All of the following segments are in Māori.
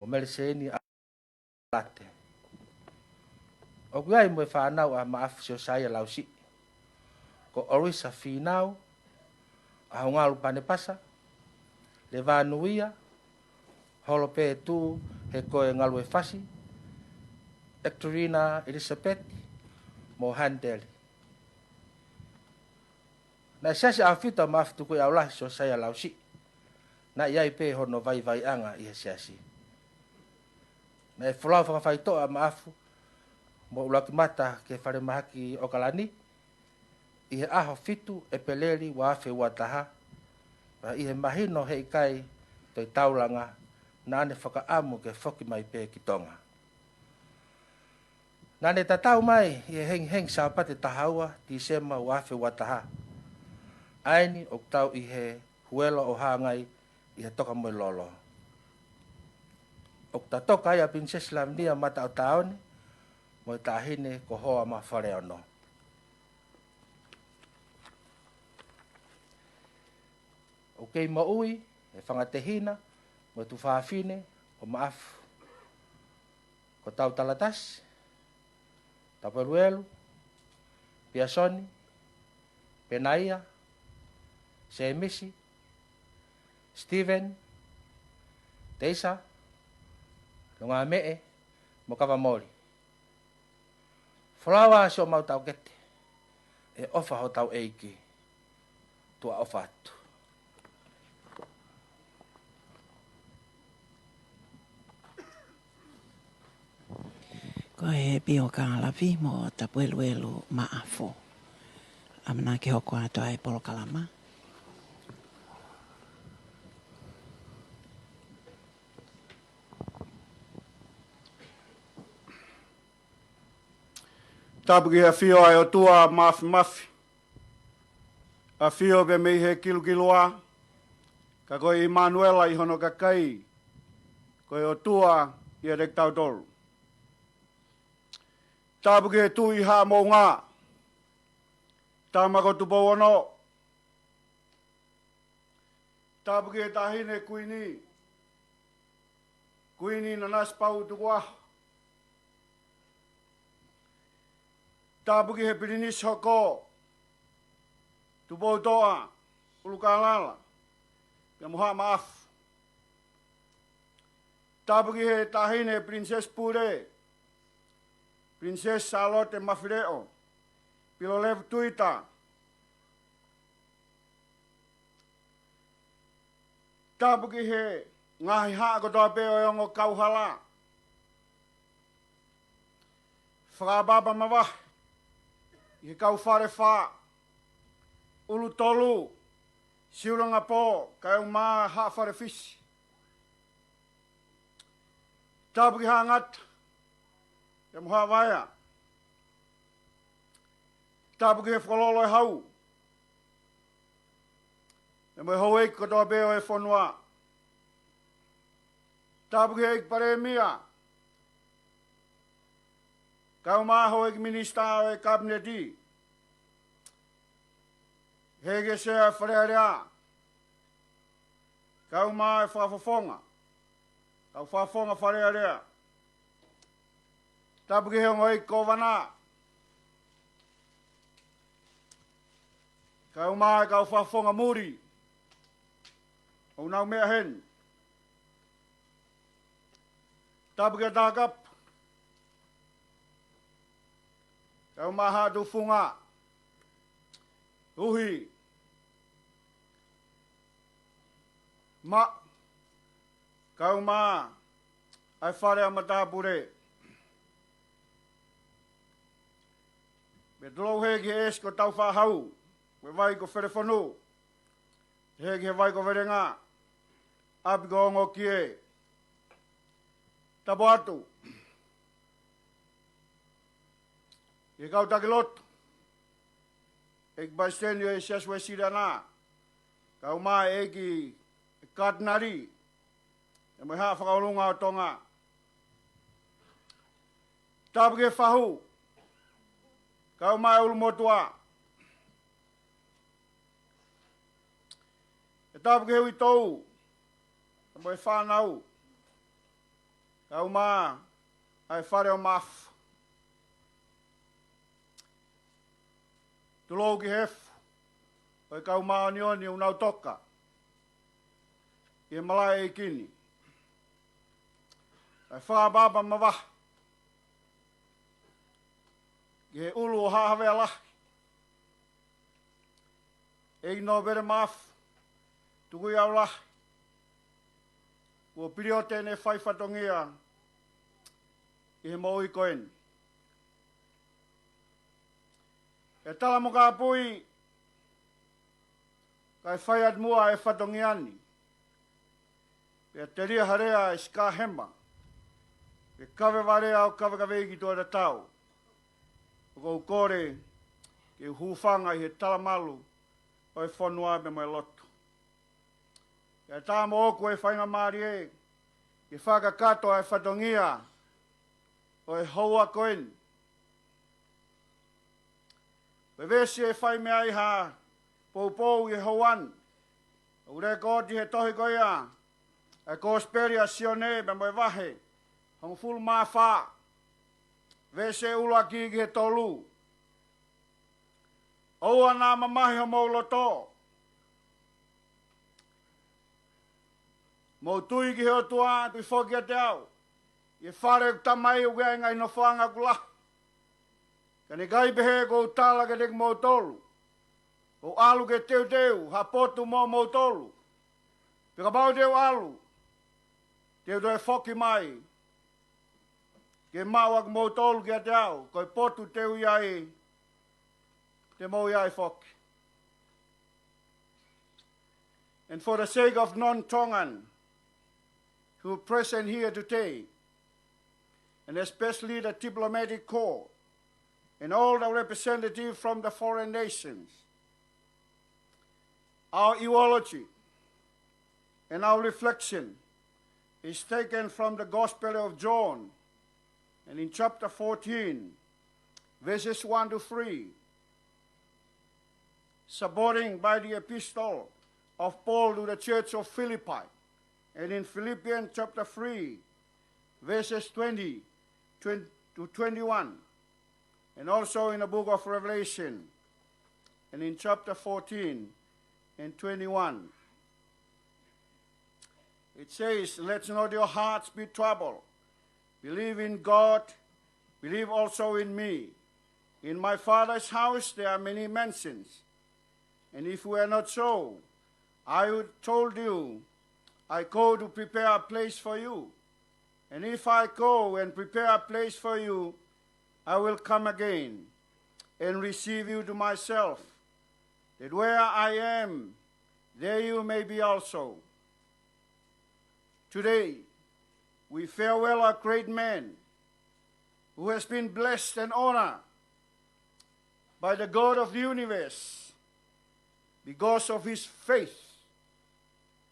o mereseni alate. O kuai mo whanau a maafu sio saia lausi. Ko orisa whinau, a hongaru pane pasa, le vanuia, holo pe tu he koe ngalu e fasi, Ectorina Elizabeth, mo handeli. Na siasi a fita maafu tuku i aulahi sio saia lausi. Na iai pe hono vai vai anga i he siasi. Na e whalau whakawhaitoa maafu, mo ulaki mata ke whare mahaki o kalani, i he aho fitu e peleri wa awhi ua taha, i he mahino he ikai toi taulanga na ane whakaamu ke whoki mai pe ki tonga. Nā ne tatau mai i he heng sāpate tahaua ti sema wa awhi ua taha. Aini o tau i he huelo o hangai i he Tokomololo. O ta toka ia Princess Lamnia mata o taone, mo i tahine ko hoa ma whare ono. O kei maui, e whangatehina, mo tu whaafine, o maafu. Ko tau talatas, taperuelu, piasoni, penaia, seemisi, Steven, Teisa, lunga mee, mo kawamori. Whalawa sio mau tau kete, e ofa ho tau eiki, tua ofa atu. Ko e pio ka lavi mo Tokomololo Ma'afu. Amana ke hoko ato ai polo kalama. Tapuki a fio ai o tua mafi. A fio be mei he kilukiloa. Ka koe Manuela i hono kakai. Koe o tua i a rek tau toru. Tapuki he tu i haa mō ngā. Tāmako tupo ono. Tapuki he tahine kuini. Kuini na naspau tuku aho. Tapuki he pirinis hoko. Tupo toa. Ulukalala. Pia muha maafu. Tapuki he tahine Princess Pure. Princess Charlotte Mafireo. Pilolev Tuita. Tapuki he ngahi haa kotoa peo e ongo kauhala. Whakababa mawahi. I kau whare wha, ulu tolu, siuranga pō, kai maa haa whare fisi. Tapuki haa ngata, e muha waia. Tapuki he whalolo e hau. E mui hau eik kotoa beo e whanua. Tapuki eik pare mia. Kau maa ho ek minista o e kabineti. Hege se a wharearea. Kau maa e whafafonga. Kau whafonga wharearea. Tapuki he ngoi kovana. Kau maa e kau whafonga muri. O nau mea hen. Tapuki e tākap. Kau maha tu funga. Uhi. Ma. Kau maha. Ai whare a matapure. Me dolo hegi es ko tau whahau. Me vai ko wherewhanu. Hegi he vai ko werenga. Api ko ongo kie. Tapo atu. E kau taki lotu. Ek bastenio e siaswe sirana. Kau maa eki katnari. E mui haa whakaolunga o tonga. Tapuki e whahu. Kau maa e ulumotua. E tapuki e ui tou. E mui whanau. Kau mā, ai whare o Maafu. Tulou ki hefu, oi kau mā onioni unau toka. Ie malai e kini. Ai whaababa mawaha. Ki he ulu o hahawe alahi. E Nopele Ma'afu, tukui au lahi. Ua piri o tēne whaiwhatongia i he mau i koeni. E tala mo ka pui kai whaiat mua e whatongiani. E te ria harea e ska hema. E kawe warea o kawe kaweiki toa da tau. O kou kore ki hūwhanga i he talamalu o e whanua me mai loto. E tā mo oku e whainga maari e, i whakakato e whatongia o e haua koeni. Pe vesi e whai mea i ha pou i hauan. Ure kōti he tohi koia, e kōsperia sione me moe wahe, hong fulu maa wha. Vesi e ula ki he tolu. Oua nā mamahi ho mou loto. Mou tui ki he o tua, tui whoki a te au. I whare tamai u gea ngai no whanga kula. Kani gai pehe ko tala ke tek mou tolu. O alu ke teu, ha potu mou tolu. Pika pau teu alu. Teu toi whoki mai. Ke mawak mou tolu ki a te au. Koi potu teu iai. Te mou iai whoki. And for the sake of non-Tongan who are present here today, and especially the diplomatic corps, and all the representatives from the foreign nations, our eulogy and our reflection is taken from the Gospel of John, and in chapter 14, verses 1 to 3, supporting by the epistle of Paul to the church of Philippi, and in Philippians chapter 3, verses 20 to 21, and also in the book of Revelation, and in chapter 14 and 21. It says, let not your hearts be troubled. Believe in God, believe also in me. In my Father's house there are many mansions, and if it were not so, I would told you, I go to prepare a place for you. And if I go and prepare a place for you, I will come again and receive you to myself, that where I am, there you may be also. Today, we farewell a great man who has been blessed and honored by the God of the universe because of his faith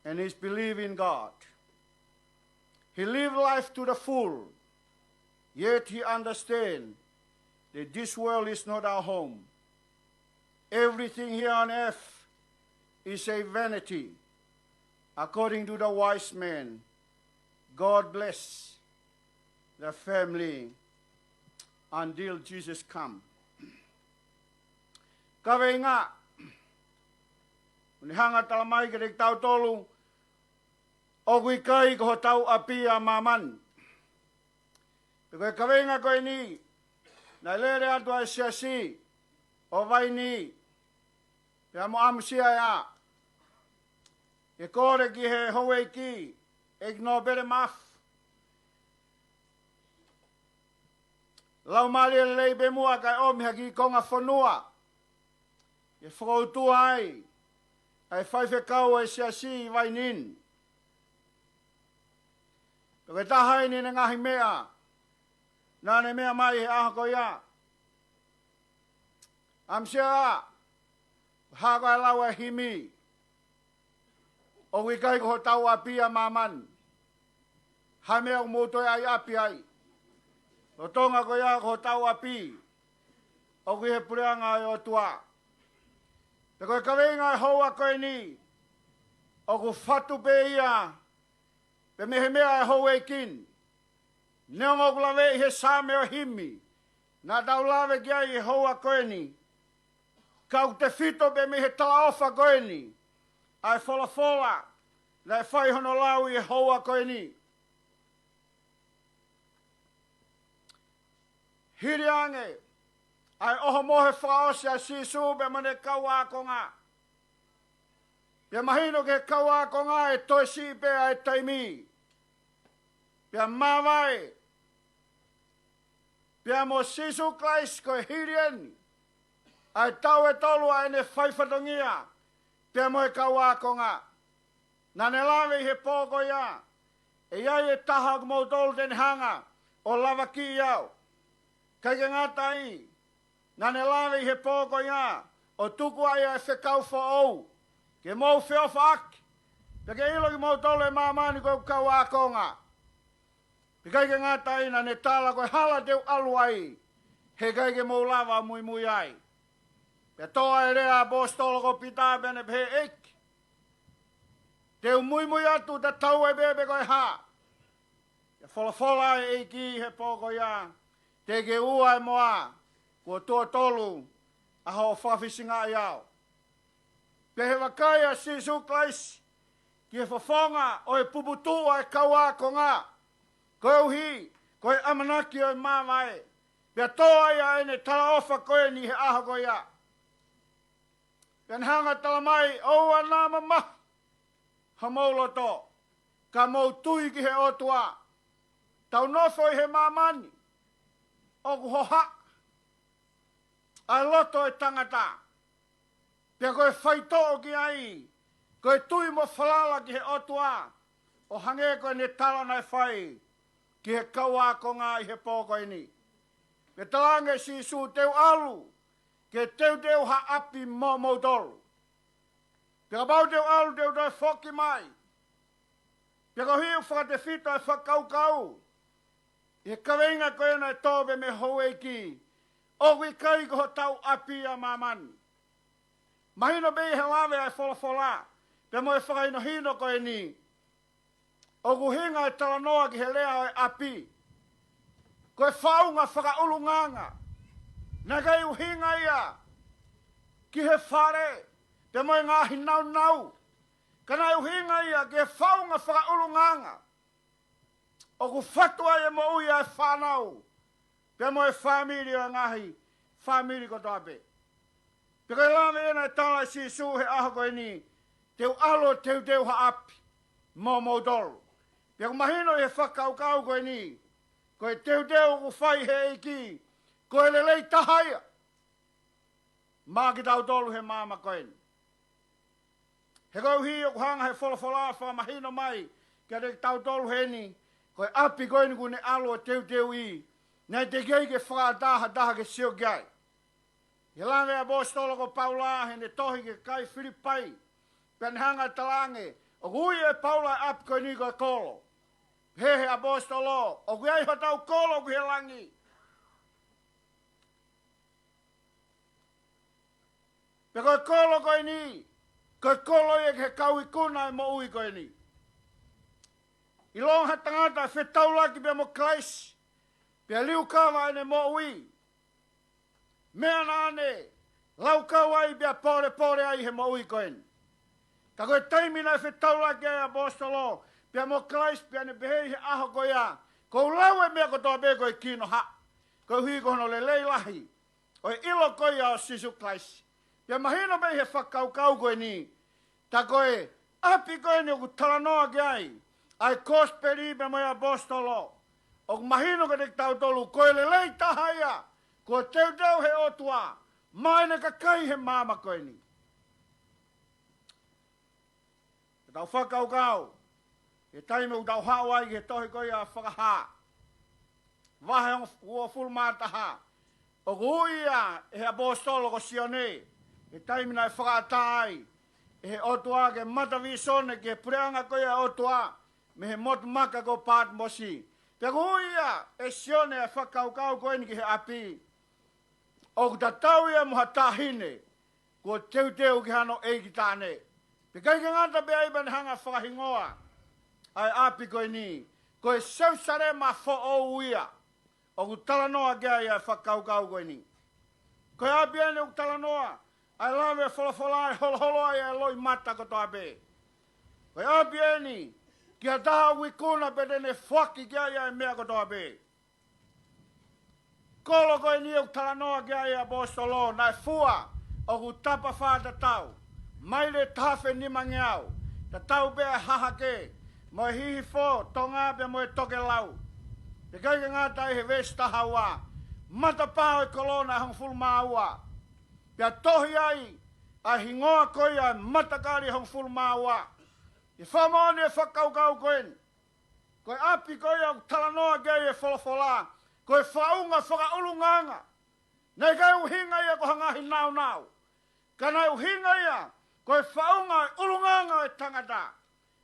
and his belief in God. He lived life to the full, yet he understands that this world is not our home. Everything here on earth is a vanity. According to the wise man, God bless the family until Jesus comes. Kawe nga, unihanga talamai ke tau tolu, o kui kai ko tau api a maman. Koe kawe nga koe ni, na lere atu a siasi, o Vaini, pia mo amusia ya, e kore ki he fakahekeheka, e Nopele Ma'afu. Lau mali lei be mua kai omi haki Konga whanua, e whakautua ai whaiwhekau e siasi i Vainin. Koe tahai ni ngahi mea, nane mea mai he aha ko ia. Amsia, haka lau e himi, o wikai ko tau api a maman. Hai mea umotoi ai api ai. O tonga ko ia ko tau api, o wihe pureanga e o tua. Te koe kawenga e hoa koe ni, o ku whatu pe ia, pe mehe mea e fakahekeheka, Neongo kulave he same o himi. Na tau lave kia i hoa koe ni. Kau te fito be me he tala ofa koe ni. Ai fola fola. Na e whai hono lau i hoa koe ni. Hiri ange. Ai oho mohe whaosi a sisu be mane kaua konga. Pia mahino ke kaua konga e toi si pe ai taimi. Pia mawai. Pia mo sisu klais ko hirieni. Ai tau e tolu ai ne whaifatongia. Pia mo e kaua konga. Nane lawe he pōko ia. E iai e taha mo tolu ten hanga. O lava ki iau. Kai ke ngata i. Nane lawe he pōko ia. O tuku ai e whekau whaou. Ke mou whio whaaki. Pia ke ilo ki mo tolu e mamani ko kaua konga. Kai ke ngata ina ne tala koe hala teu alu ai. He kai ke mou lava mui mui ai. Pea toa e rea bostolo ko pita bene pe eiki. Teu mui mui atu ta tau e bebe koe ha. Pea fola fola e eiki he poko ia. Te ke ua e moa. Kua tua tolu. A ho whawhisinga i au. Pea he wakai a sisu klaisi. Ki he whafonga o e puputua e kaua konga. Koe uhi, koe amanaki o mamai. Pea toa ia ene tala ofa koe ni he aha koe ia. Pea hanga tala mai, oua nama mahi. Hamoulo to. Ka mou tui ki he otua. Tau nofo i he mamani. Oku hoha. Ai loto e tangata. Pea koe whaito ki ai. Koe tui mo whalala ki he otua. O hange koe ne tala nai whai. Ki he kaua konga i he pōko ini. Me talange si su teu alu. Ke teu ha api mo mautolu. Pea bau teu alu teu doi foki mai. Pea ko hiu whakate fito e whakau. I he kawenga koe na e tobe me hoeiki. Oku i kai ko tau api a mamani. Mahino bei he lawe ai fola fola. Pea mo e whakaino hino koe ni. Oku hinga e talanoa ki he lea o e api. Koe whaunga whakaulunganga. Na kai uhinga ia. Ki he whare. Te moe ngahi nau nau. Kana uhinga ia ki he whaunga whakaulunganga. Oku whatua e mo uia e whanau. Te moe whamiri o ngahi. Whamiri ko toape. Te koe lame ena e tala si su he aho koe ni. Teu alo teu ha api. Mo mautolu. Pea mahino e whakaukau koe ni. Koe teu ku whai he eiki. Koe lelei tahaia. Mā ki tau tolu he māma koe ni. He koe hi o kuhanga he whola wha mahino mai. Kia te tau tolu he ni. Koe api koe ni kune alo teu i. Nei te kei ke whakataha ke sio kiai. He lange a bostolo ko paula he ne tohi ke kai Filipai. Pea hanga talange. O kui e paula api koe ni koe kolo. He apostolo, o kui ai hotau kolo kui he langi. Pe koe kolo koe ni, koe kolo e ke kaui kuna e mo ui koe ni. I longa tangata e whetau laki pe mo klaisi, pe liu kawa ene mo ui. Mea nane, lau kawa i pia pore ai he mo ui koe ni. Ka koe taimina e whetau laki e apostolo, pia mo Christ pia ne behe he aho ko ia. Ko lau e mea ko toa be koe kino ha. Ko hui ko hono le lei lahi. O ilo ko ia o sisu Christ. Pia mahino be he whakaukau koe ni. Ta koe api koe ni o ku talanoa ki ai. Ai kosperi pe mo ia apostolo. O ku mahino ko te tau tolu. Koe le lei taha ia. Ko teu he otua. Maine ka kai he mama koe ni. Tau whakaukau. E taime u tau hawai ke tohi koe a whakaha. Wahe on ua fulmataha. O kuia e apostolo ko sione. E taime nai whakatai. E he otua ke matavisone ke preanga koe a otua. Me he motu maka ko pat mosi. Te kuia e sione e whakaukau koe ni ke he api. O kutatau ia muha tahine. Ko teu ki hano eiki tāne. Pe kai ke ngata be aiban hanga whakahingoa. Ai api koe ni, Koe seu sare ma fo o uia. O ku talanoa gea ia whakaukau koe ni. Koe apiene u talanoa. Ai lawe wholafola e holoholo ai e loi mata ko toa be. Koe apiene kia taha wikuna pedene whaki gea ia e mea ko toa be. Kolo koe ni u talanoa gea ia bostolo nai fua o ku tapa whata tau. Maile tafe ni mangeau. Ta tau bea hahake. Moe hihi fo tonga pe moe toke lau. Te kai ngata he vesta hawa. Mata pao e kolona hong ful maua. Pea tohi ai hingoa koe ai matakari hong ful maua. I whamone e whakaukau koen. Koe api koe au talanoa gei e wholafola. Koe whaunga whakaulunganga. Nei kai uhinga ia ko hangahi nau nau. Kanai uhinga ia koe whaunga e ulunganga e tangata.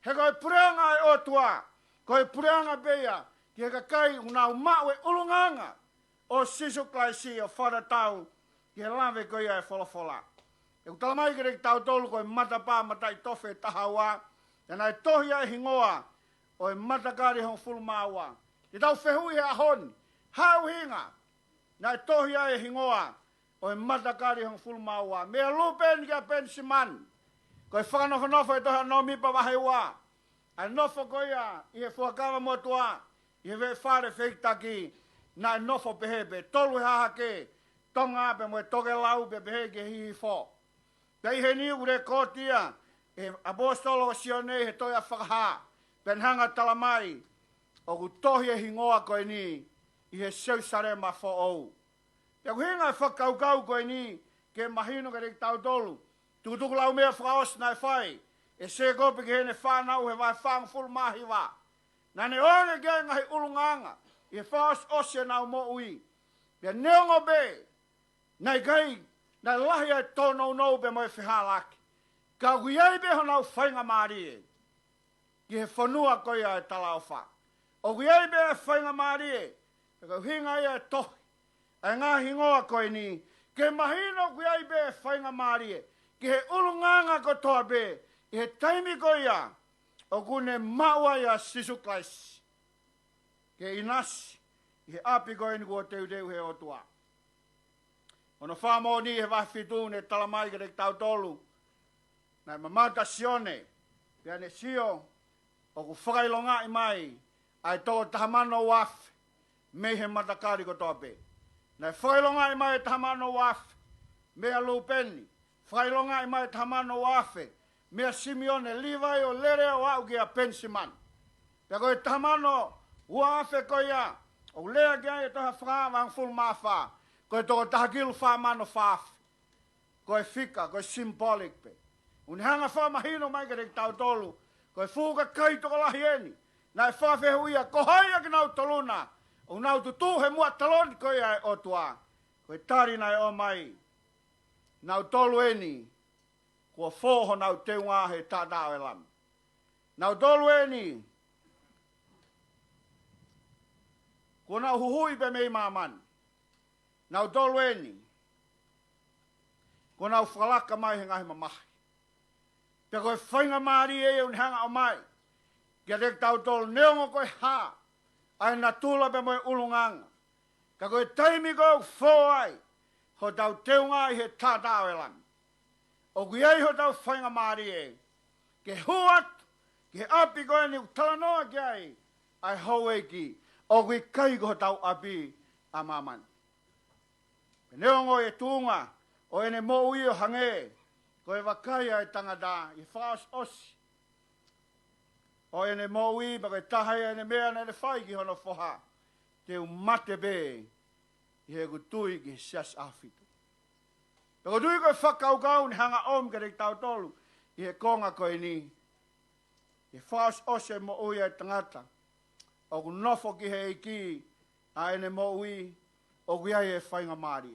He koe pureanga e otua. Koe pureanga beia. Ki he kai unau mau e ulunganga. O sisu klaisi o wharatau. Ki he lawe koe e wholafola. E ku talamai kere ki tau tolu koe matapa matai tofe tahawa. E nai tohi ai hingoa. O e matakari hong fulmaua. Ki tau whehui he ahon. Hau hinga. Nai tohi ai hingoa. O e matakari hong fulmaua. Mea lupen ki a pensiman. Koe whakanofo e toha no mipa wahewa. Ai nofo koe ia. I he fuakawa motua. I he ve whare wheitaki. Nai nofo pehepe. Tolu he hahake. Tonga pe moe toke lau pe pehe ke hihi fo. Pei he ni ure kotia. E apostolo sione he toia whakaha. Pen hanga talamai. O ku tohi e hingoa koe ni. I he seusare ma fo ou. Pea ku hinga e whakaukau koe ni. Ke mahino ke reki tau tolu. Tukutuku lau mea whakaos nai whai. E se kopi ke hene whanau he vai whang ful mahiwa. Nane onge ke ngahi ulunganga. I he whaos ose nau mo ui. Pea neongo be. Nai kai. Nai lahi ai tono nou be moe whihalaki. Ka kuiei be honau whainga maari e. Ki he whanua koe ai talau wha. O kuiei be whainga maari e. Ka hinga ia e tohi. Ai ngā hingoa koe ni. Ke mahino kuiei be whainga maari e. Ki he ulunganga ko toa be. I he taimi koe ia. O kune maua ia sisu klaisi. Ke inasi. I he api koe ni kua teu teu he otua. Ono whamo ni he wahwhitu ne talamai ke tau tolu. Nai mamata sione. Pea ne sio. O ku whakailonga i mai. Ai tō tahamano wafi. Me he matakari ko tope. Nai whakailonga i mai tahamano wafi. Mea lupeni. Whakailonga i mai tahamano wafi. Mea Simeone livai o lere o au kia pensiman. Pea koe tahamano wafi ko ia. O lea kia e toha whakawang full mawha. Koe toko tahakilu whamano whaafi. Koe whika, koe symbolic pe. Unihanga whamahino mai ka reki tau tolu. Koe fuka kai toko lahi eni. Nai whawhehu ia, ko haia ki nau toluna. O nau tutu he mua taloni koe ai otua. Koe tari nai o mai. Nau tolu eni. Kua whoho nau te ngā he tātau e lam. Nau tolu eni. Kua nau huhui pe mei mamani. Nau tolu eni. Kua nau whalaka mai he ngahi mamahi. Pea koe whainga maari e un hanga o mai. Kia rek tau tolu neongo koe ha. Ai na tula pe moe ulunganga. Ka koe taimi koe fo ai. Ho tau teunga i he tātau e lami. O kuiei ho tau whainga maari e. Ke huat. Ke api koe ni talanoa ki ai. Ai haueiki. O kui kai ko tau api a mamani. Neongo e tunga, o ene mo ui o hange, ko e wakai ai tangata, i whaas osi. O ene mo ui, ma koe tahai ene mea na ene whai ki hono whoha, te umate be, i he kutui ki sias awhitu. Pe kutui koe whakaukau ni hanga om ke reki tau tolu, i he konga koe ni, i whaas osi e mo ui ai tangata, o ku nofo ki he iki, a ene mo ui, o kuiai e whainga maari.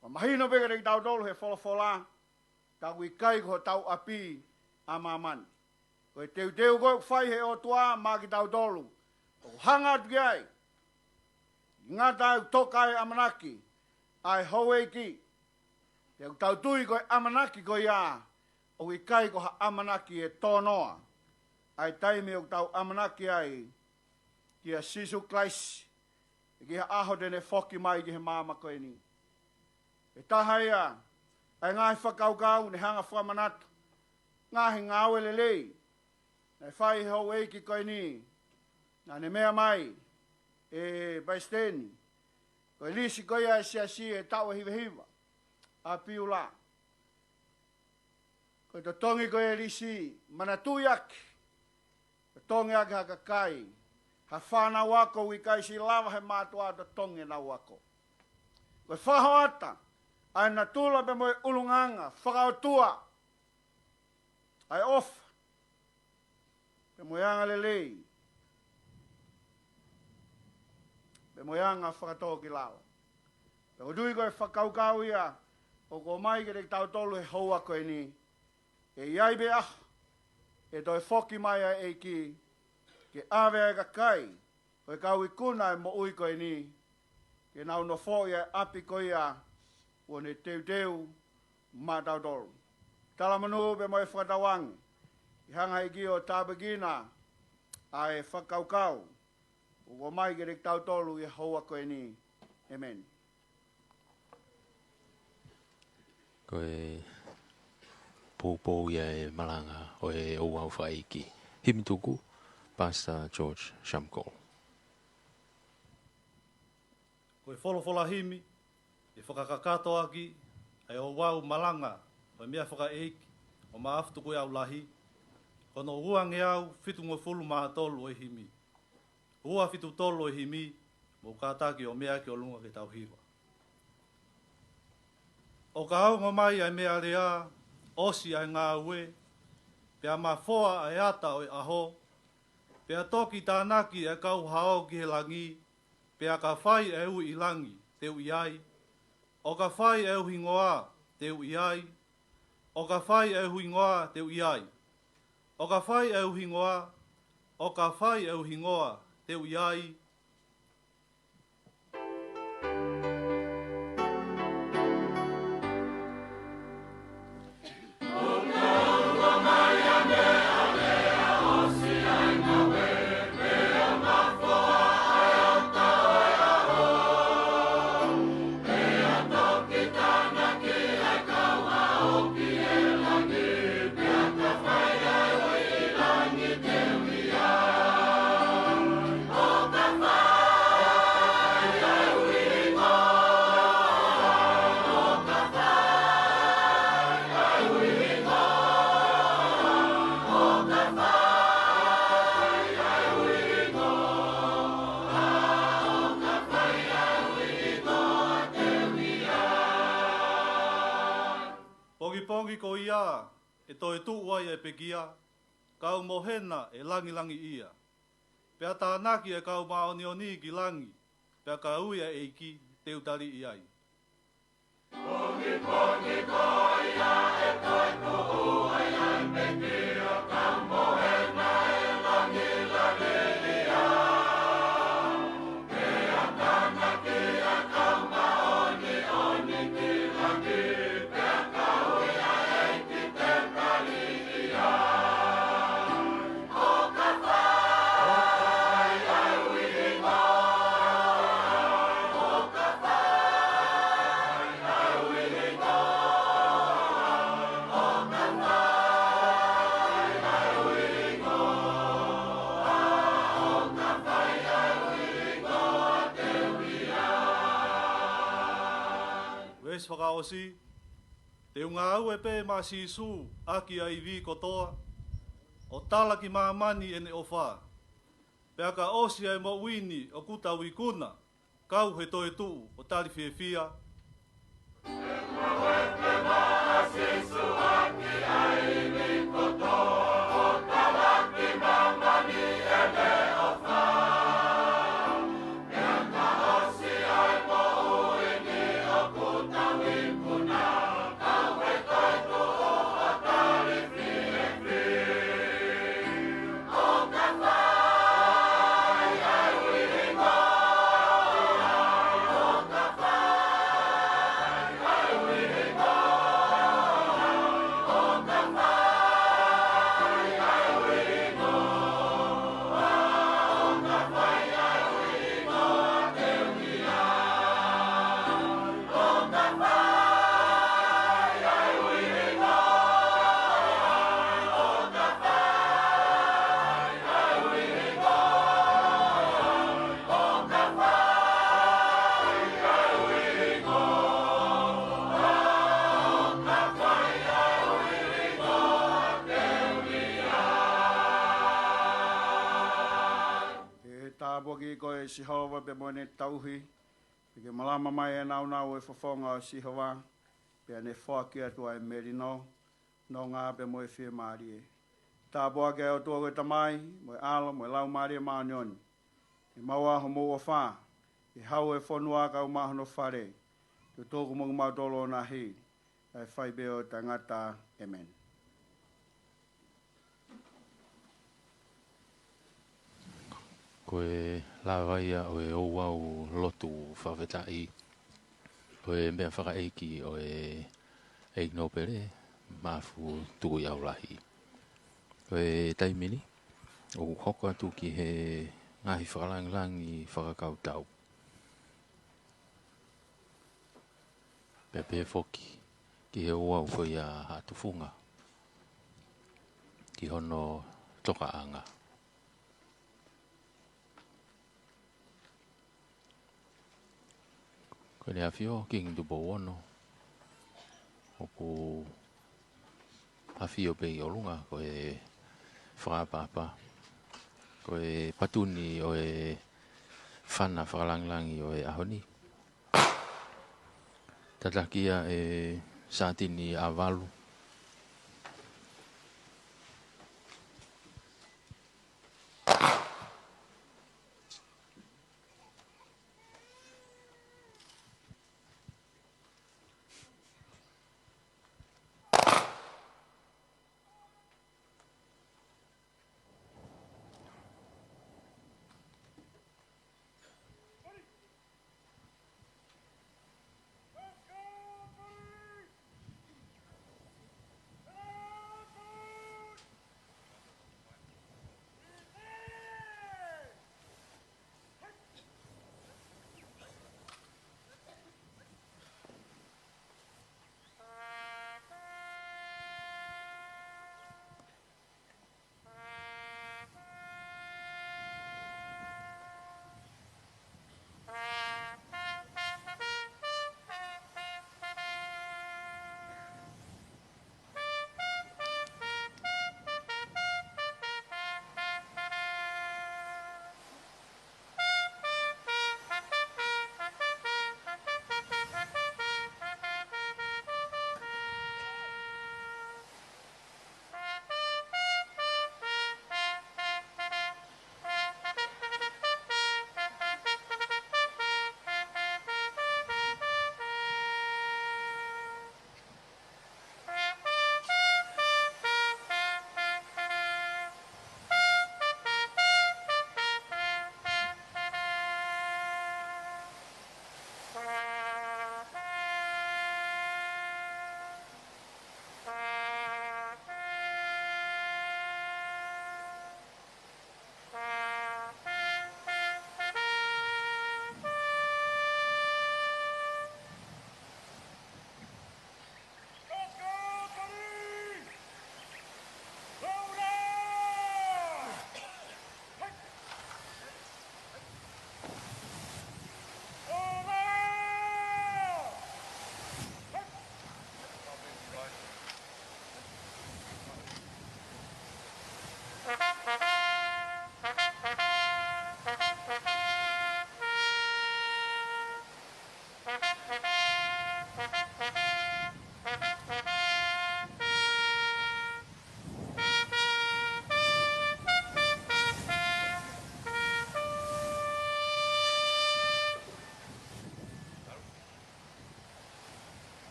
Ma mahino peke reki tau tolu he wholafola, ka kui kai ko tau api a mamani. Koe teu teu koe whai he o tua ma ki tau tolu. O hanga atu kiai. Ngata au tokai amanaki, ai haueiki. Teu tau tui koe amanaki koe ia, o kui kai ko ha amanaki e tonoa. Ai taimi o tau amanaki ai, kia sisu klaisi, kia aho dene foki mai ki he mama koe ni. E tahaia, ai ngai whakaukau ne hanga whamanatu, ngahi ngāwe lelei, nei whai hau eiki koe ni, na ne mea mai, e baisteni, koe lisi koe ai si e tau hiva hiva, a piula. Koe to tongi koe lisi, mana tuiaki, to tongi ake haka kai, ha whana wako wikai si lava he mātua to tongi na wako. Koe whaho ata, ai na tula pe moe ulunganga, whakaotua, ai ofa, pe moe anga lelei, pe moe anga whakatoa ki lawa. Pe o dui koe whakaukau ia, o ko mai ke te tau tolu he haua koe ni, e iai be ah, e toi whoki mai a eiki, ke awe ka kai, koe kau i kuna e mo ui koe ni, ke nau no fo ia api koe ia, o ne teu teu, ma tau tolu. Tala manu be moe whakatawangi, i hanga iki o tāpagina, a e whakaukau, o ko mai ke te tau tolu i haua koe ni. Amen. Koe pōpō ia e malanga o e ouau faka'eiki. Himi tuku, Pastor George Shamko. Koe wholofola himi, e whakakakato aki, e ouau malanga, o mea faka'eiki, o Maafu tuku au lahi, kono uange au fitu ngoi fulu maha tolu e himi. Ua fitu tolu e himi, mo kātaki o mea ki o lunga ke tau hiwa. O ka haunga mai ai mea rea, osi ai ngā ue, pia mawhoa ai ata o aho, pia toki tānaki e kau hao ki he langi, pia ka whai e ui i langi, te ui ai, o ka whai e ui ngoa, te ui ai, o ka whai e ui ngoa, te ui ai, o ka whai e ui ngoa, o ka whai e ui ngoa, te ui ai. Pongi ko ia, e toi tuuai e pekia, kau mohena e langi langi ia. Pea tānaki e kau maonioni ki langi, pea ka ui e eiki te utari iai. Pongi ko ia, e toi tuuai e pekia, kau mohena e langi langi ia. Pea tānaki e kau maonioni ki langi, whakaosi, te unga au e pē mā sisu aki ai vi kotoa, o tala ki mā mani ene o whā. Pea ka osi ai mo wini o kuta wikuna, kau he toi tuu o tali whiawhia. Te unga au e pē mā sisu aki ai vi kotoa, o tala ki mā mani ene o whā. Pea ka osi ai mo wini o kuta wikuna, kau he toi tuu o tali whiawhia. O ka whai ai wingo, o ka whai ai wingo, e si hawa pe mo ne tauhi. Pike malama mai e nau e whawhonga o si hawa. Pea ne whaki atua e merino. No ngā pe mo e whia maari e. Tā boa ke o tua koe tamai, mo e alo, mo e lau maari e maanioni. E maua ho mo o wha. E hau e whonua ka umahono whare. Te tōku mo mautolo na hi. E whai beo tangata. Amen. Koe la vaia o e ouau lotu whawhetai. Koe mea faka'eiki o e Nopele Ma'afu tuku iau lahi. Koe taimini o hoko atu ki he ngahi whakalangilangi whakakautau. Pepe foki ki he ouau foi a hatufunga. Ki hono tokaanga. Koe ne awhio king du bowono. Oku awhio pe i olunga koe whakapapa. Koe patuni o e whana whakalanglangi o e ahoni. Tatakia e satini avalu.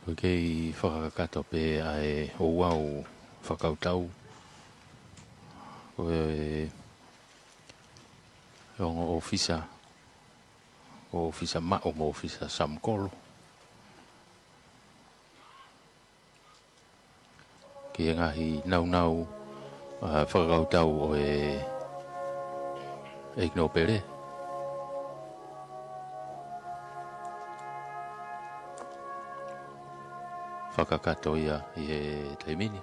Koe kei whakakato pe ai ouau whakautau. Koe ongo ofisa. O ofisa mao mo ofisa samkolo. Ki ngahi nau whakautau o e Nopele. Whakakato ia i he taimini.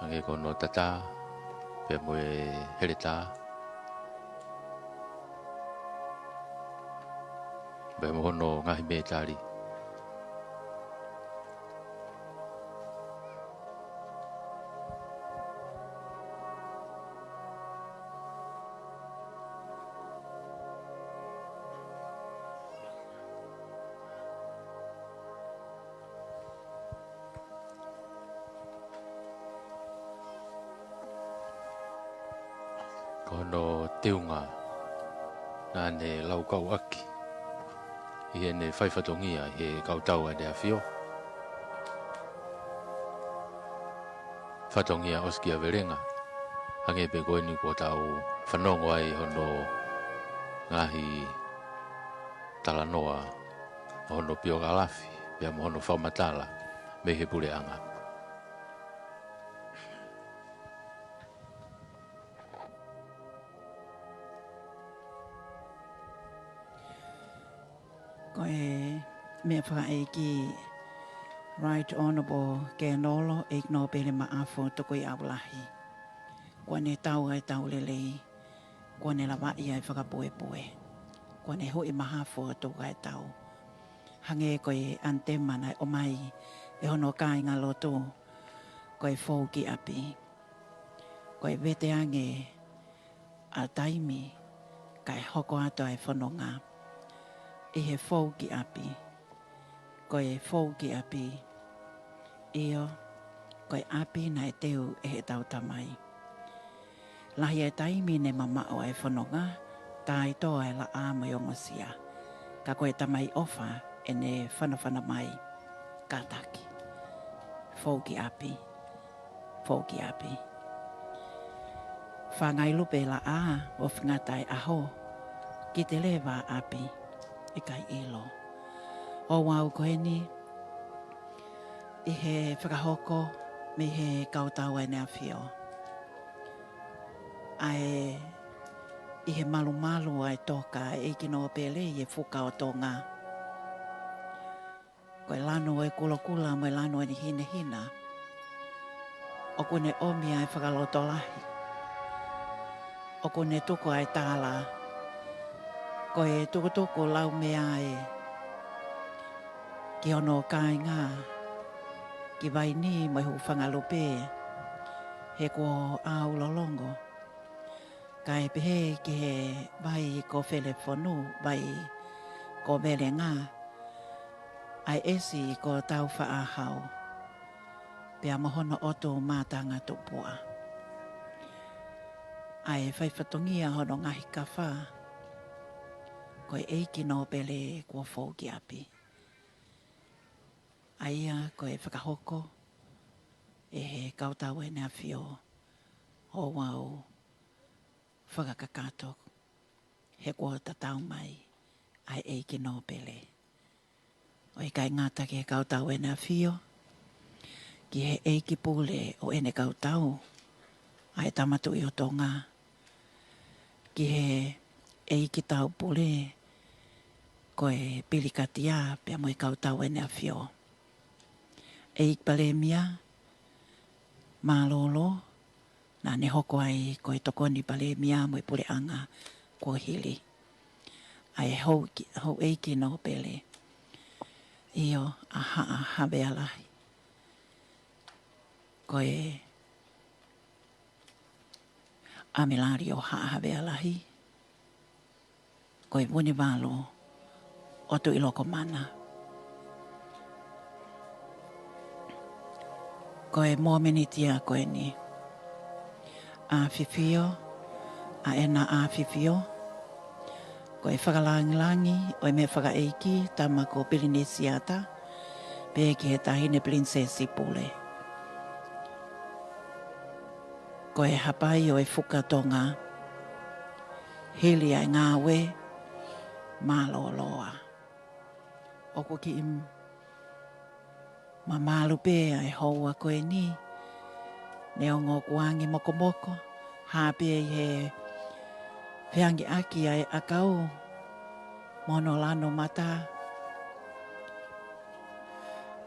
Hange kono tata, pe mo e hereta. Pe mo hono ngahi me tari. Kono teunga, nā ne lau kau aki. I he ne whaiwhatongia he kautau a dea whio. Whatongia oski a verenga. Hange pe koe ni kua tau whanongo ai hono ngahi talanoa hono pio galafi. Pea mo hono whaumatala me he pule anga. Koe me faka'eiki Right Honourable Nolo Nopele Ma'afu toko i aulahi. Kua ne tau ai tau lelei. Kua ne lawai ai whakapoe-poe. Kua ne hui mahafu toko ai tau. Hange koe antema nai o mai e hono kai ngā loto. Koe fōki api. Koe vete ange a taimi kai hoko ato ai whanonga. I he fōki api. Koe fōki api. Io, koe api na e teu e he tau tamai. Lahi e taimi ne mamao e whanonga, tai toa e la āma i ongosia. Ka koe tamai ofa e ne whanawhana mai, kataki. Fōki api. Fōki api. Whangai lupe la ā o whingatai aho, ki te lewa api, i kai ilo. O wau koe ni, i he whakahoko me he kautau e nea whio. Ai, i he malu ai toka e ki Nopele i e whuka o tō ngā. Koe lano e kula mo e lano e ni hina. O kune omi ai whakaloto lahi. O kune tuko ai tāla. Koe tuko lau mea e ki ono kai ngā. Ki Vaini mai hu whangalupe, he ko au lolongo. Kai pehe ki he vai ko whele whonu, vai ko mele ngā. Ai esi ko tau whaahau, pea mahono oto mātanga tupua. Ai whaiwhatongia hono ngahi ka wha, koe eiki Nopele kua fōki api. Aia koe whakahoko e he kautau e nea whio o wau whakakakato he kua tatau mai ai eiki Nopele. O i kai ngata ki he kautau e nea whio ki he eiki pule o ene kautau ai tamatu i o tō ngā. Ki he eiki tau pule koe pilikatia pia mo i kautau e nea whio. Eik palemia, malolo, na ne hoko ai koe tokoni palemia mo i pule anga kua hili. Ai hou eiki Nopele. Io aha habe alahi. Koe amilari o habe alahi. Koe wune valo o tu iloko mana. Koe mōmenitia koe ni. A fifio, a ena a fifio. Koe whakalangilangi, oi me faka'eiki, tama ko Pilinesiata, pe ki he tahine prinsesi pule. Koe hapai o e whukatonga, hili ai ngāwe, māloloa. Oko ki im mamalu pe ai houa koe ni, ne o ngō kuangi moko, hāpe i he whiangi aki ai akau, mono lano mata.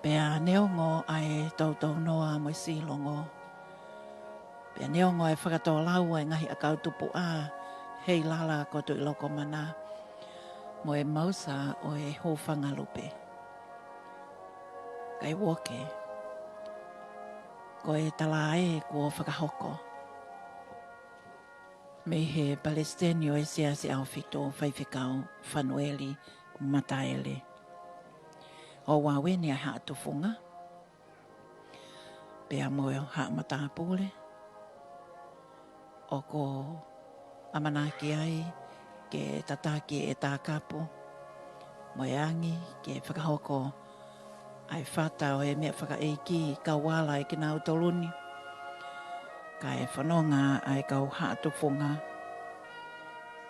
Pea ne o ngō ai tautau noa mo silongo, Pea neongo e whakatō lau e ngahi a kautupu a hei lala koto I loko mana mo e mausa o e hōwhanga lupe. Kai woke, ko e tala e kua whakahoko. Me he Palestinian o e sea se au fito whaiwhikau whanueli mataele. O wawene a haa tufunga. Pea mo e haa matapule. O ko amanaki ai ke tataki e tākapu. Mo e angi ke whakahoko ai whata o e mea faka'eiki ka wala e kina utoluni. Ka e whanonga ai kau haa tufunga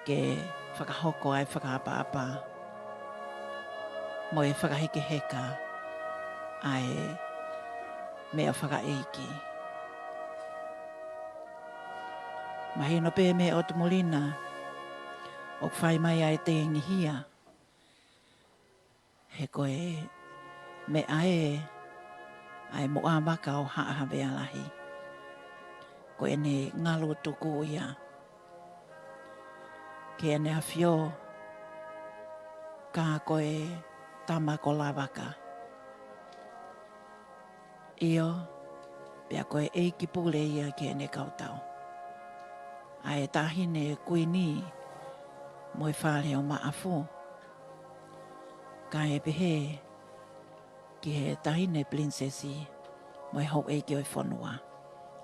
ke whakahoko ai whakaapa-apa. Mo e fakahekeheka ai mea faka'eiki. Mahi no pe me o tumulina o whai mai ai te ngihia. He koe me ai mo amaka o haa hawea lahi. Koe ne ngalo tuku ia. Ke ane a whio ka koe tama ko lawaka. Io, pia koe eiki pule ia ke ane kautau. Ai tahine kuini mo e whare o Maafu. Ka e pehe ki he tahine princesi mo e hau eiki o e whanua.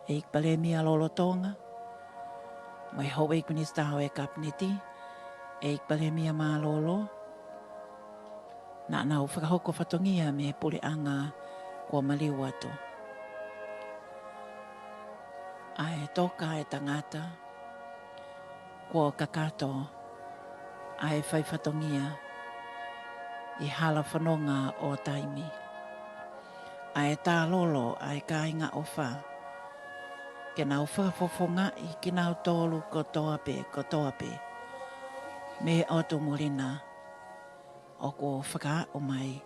Eik pale mia lolotonga. Mo e hau eiki ni staho e kapniti. Eik pale mia maa lolo. Na nau whakahoko whatongia me pule anga kua maliu atu. Ai toka e tangata. Kua kakato. Ai whai whatongia. I hala whanonga o taimi. Ai tā lolo ai ka inga o wha. Ke nau whakafofonga I ki nau tōlu ko toape. Me o tu morina. O ko whaka o mai.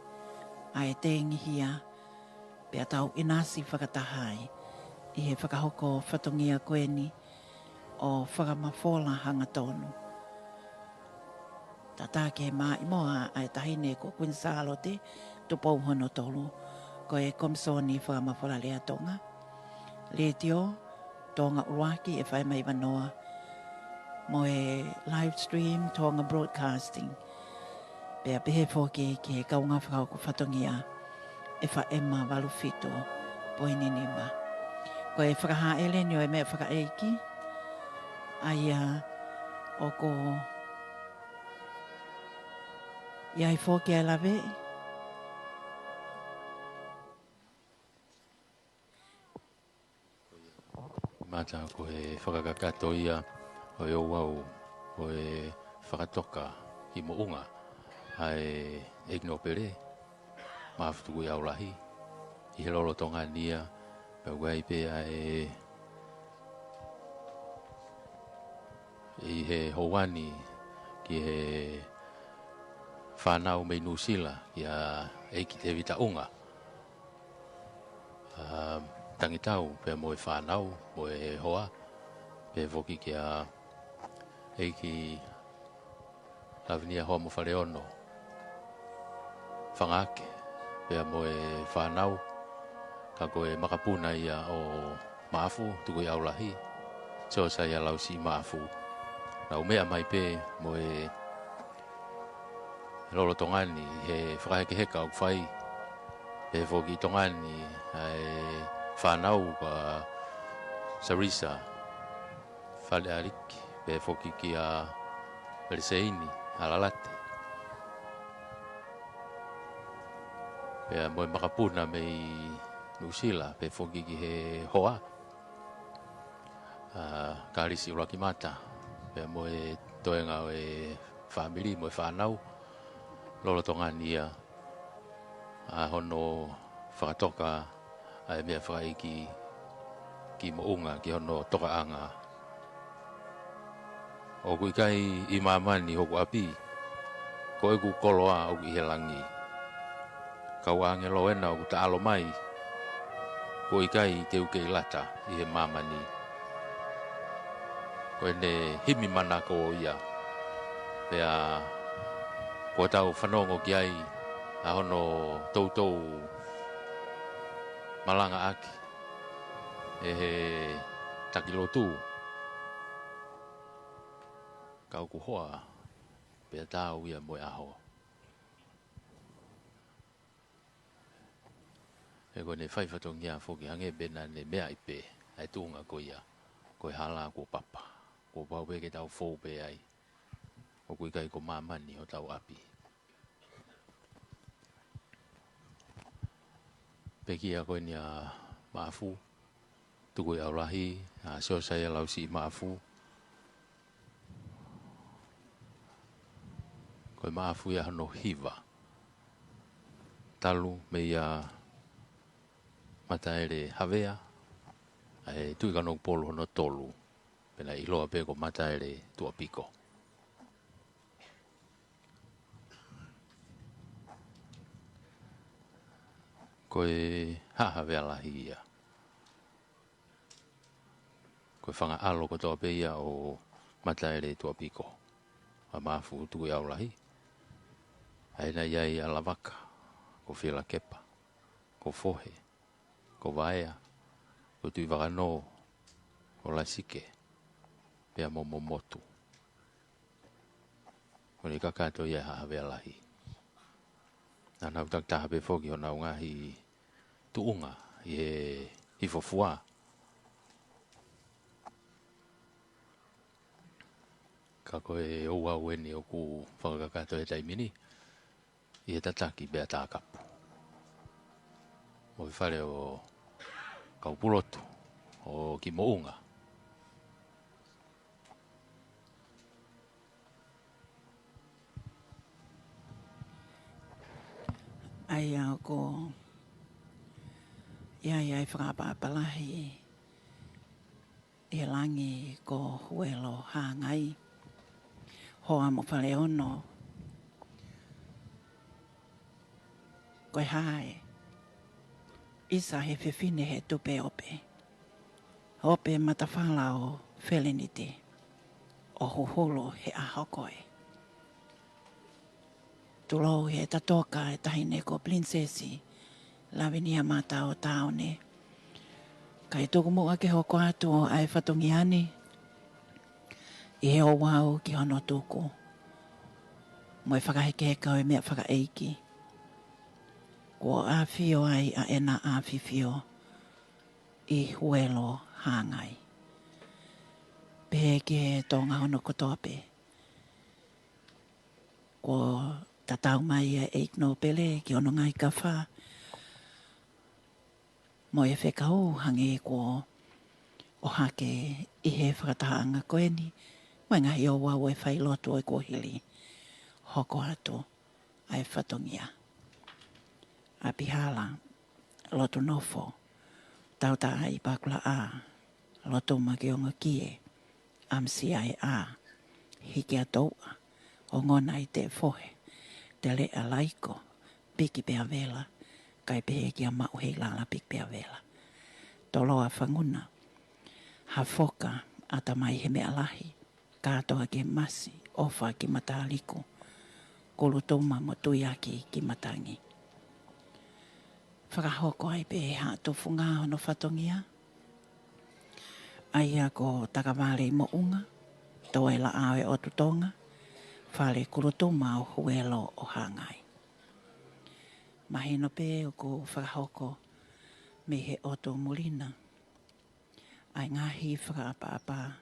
Ai te ngihia. Pea tau inasi whakatahai. I he whakahoko whatongia koeni. O whakamafola hanga tonu. Tata ke maa imoa ai tahine ko kunsalo te. Tupou hono tolu. Ko e komsoni whakamafola lea tonga. Le tio. Tonga uruaki e whai mai wanoa. Mo e live stream tonga broadcasting. Pea pehe fōke ke kaunga whakauku whatongia. E wha ema walufito. Poini nima. Ko e whakaha elenio e mea faka'eiki. Aia o ko iai fōke ai lawe. Mata ko e whakakakato ia o e ouau o e whakatoka I mo unga ai Nopele Ma'afu tuku I aulahi I he lolo tonga nia pe wai pe ai I he houani ki he whanau me Nusila ki a eiki te vita unga tangitau pe mo e whanau mo e hoa pe voki ki a eiki Lavinia hoa mo whare ono whangake pe mo e whanau ka koe makapuna ia o Maafu tuku I aulahi so sa ia lausi Maafu na umea mai pe mo e lolo tongani he fakahekeheka o whai pe voki tongani ai whanau ka Sarisa whale ariki pe voki ki a Peliseini halalate pe mo e makapuna me Nusila pe voki ki he hoa karisi uraki mata pe mo e toenga o e family mo e whanau lolo tongani ia hono whakatoka ai mea whakaiki ki mo unga ki hono toka anga o kui kai I mamani hoku api ko e ku koloa o ki helangi kau ange loena o ku taalo mai ko I kai te uke I lata I he mamani Koe ne himi mana ko ia. Pea ko tau whanongo ki ai a hono tautou malanga aki. E he takilo tū. Kau ku hoa. Pea tau ia moe aho. E koe ne whaifatongia whoki hange bena ne mea ipe. Ai tūnga ko ia. Koe hala ko papa. Ko pau pe ke tau fōu pe ai. O kui kai ko mamani o tau api. Peki a koe ni a Maafu. Tuku i aulahi. A seo sai a lausi i Maafu. Koe Maafu ia hano hiva. Talu me ia mataere havea. Ai tui kanong polo hono tolu. Pena iloa pe ko mataere tua piko. Koe hahavea lahi ia. Koe whanga alo ko toa pe ia o mataere tua piko. A Maafu tuku i aulahi. Aina iai a lavaka. Ko whila kepa. Ko fohe. Ko vaea. Ko tui wakano. Ko lasike. Pea momo motu. Ko ni kakato ia hahavea lahi. Nā nau tak taha pe whoki o nau ngahi tuunga i he hifofua. Ka koe ouau eni o ku whakakato he taimini. I he tataki bea tākapu. Mo i whare o kaupulotu o ki mounga. Ai au ko iai whakapapalahi e langi ko huelo hāngai. Hoa mo whare ono. Koe hae. Isa he whiwhine he tupe ope. Ope matawhala o whelenite. O huholo he ahokoe. Tulo he tatoka e tahine ko prinsesi. Lavinia mata o taone. Kai Tokomololo ke hoko atu o ai whatongi ani. I he ouau ki hono tuku. Moi fakahekeheka o mea faka'eiki. Ko a fio ai a ena a fifio. I huelo hāngai. Pehe ke tonga hono kotope. Ko tatau mai e Nopele ki ono ngai ka wha. Mo e whekau hange ko o hake i he whakataanga koeni. Mo ngahi o wau e whailotu o ko hili. Hoko atu ai whatongia. A pihala lotu nofo. Tauta ai pakula a. Lotu maki o ngakie. Amsi ai a. Hiki atoa. O ngona i te fohe. Te le a laiko. Piki pea vela. Kai pehe ki a mau hei lala piki pea vela. Toloa whanguna. Ha foka ata mai he mea lahi. Kātoa ke masi. Ofa ki mataliku. Kolutuma mo tuiaki ki matangi. Whakahoko ai pehe hatu funga hono whatongia. Aia ko takawale mo unga. Toela awe o tutonga. Whale kulutuma o huelo o hangai. Mahino pe o ko whakahoko me he oto mulina. Ai ngahi whakaapa.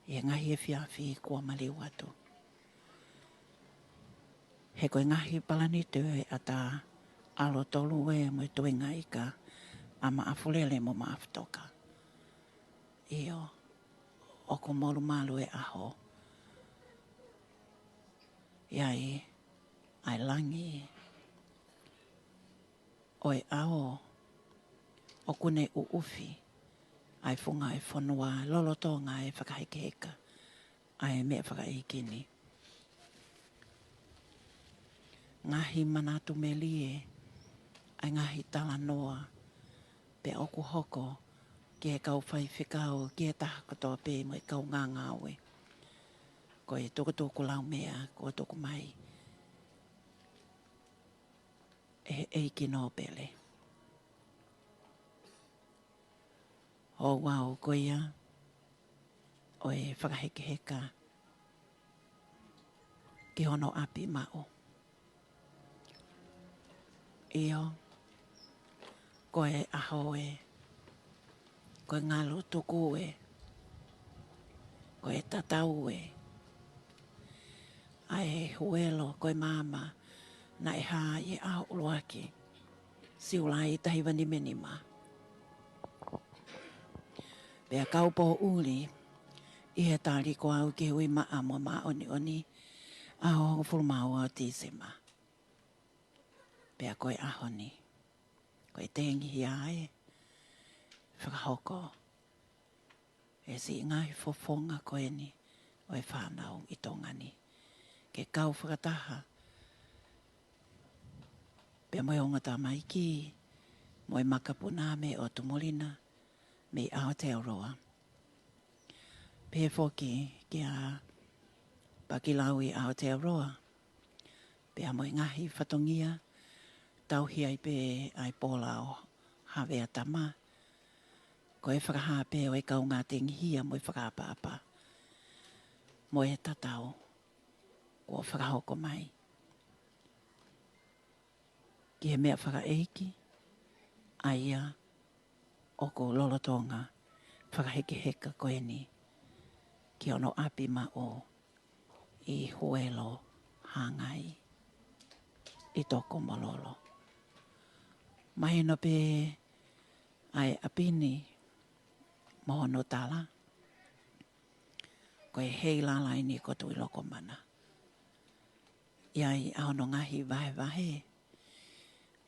E ngahi e whiawhi kua maliu atu. He koe ngahi palani tue ata alo tolu e mo tuenga ika a Maafu lele mo Maafu toka. Io o ko molu malu e aho. Iai ai langi o e ao o kune uufi ai funga e whanua lolotonga e fakahekeheka ai mea faka'eiki. Ngahi manatu me lie ai ngahi tala noa pe oku hoko Ke kau whai whikau, ke taha katoa pē mo kau ngā ngāwe. Ko e toko lau mea, ko toko mai. Eiki Nopele. O wau ko ia, o e fakahekeheka. Ki hono api mao. Io, ko e aho e, ko e ngalo tuku e, ko e tatau e, a e huelo ko e mama, na e ha i aho uloaki, si ulai tahi wani menima. Pea kaupo uli, i he tāri ko au ke hui maa mo maa oni, a hongo fulmau o tīsema. Pea koe ahoni, koe tengi hi ae, whakahoko, e si ngai fofonga koe ni, o e whanau i tongani. Ke kau whakataha, pea moe ongata mai ki, moe makapuna me o tumolina, me Aotearoa. Pea foki ki a pakilau i Aotearoa, pea moe ngahi whatongia, tauhi ai pe ai pola o hawea tama. Ko e whakahape o e kau ngā tenghia mo e whakapapa. Mo e tatau, ko whakahoko mai. Ki he mea faka'eiki, aia o ko lolotonga, fakahekeheka koe ni, ki ono api ma o i huelo hangai, i Tokomololo. Mahino pe ai apini, mohono tala, ko e hei lalai ni ko tui loko mana. Iai ahono ngahi vahe,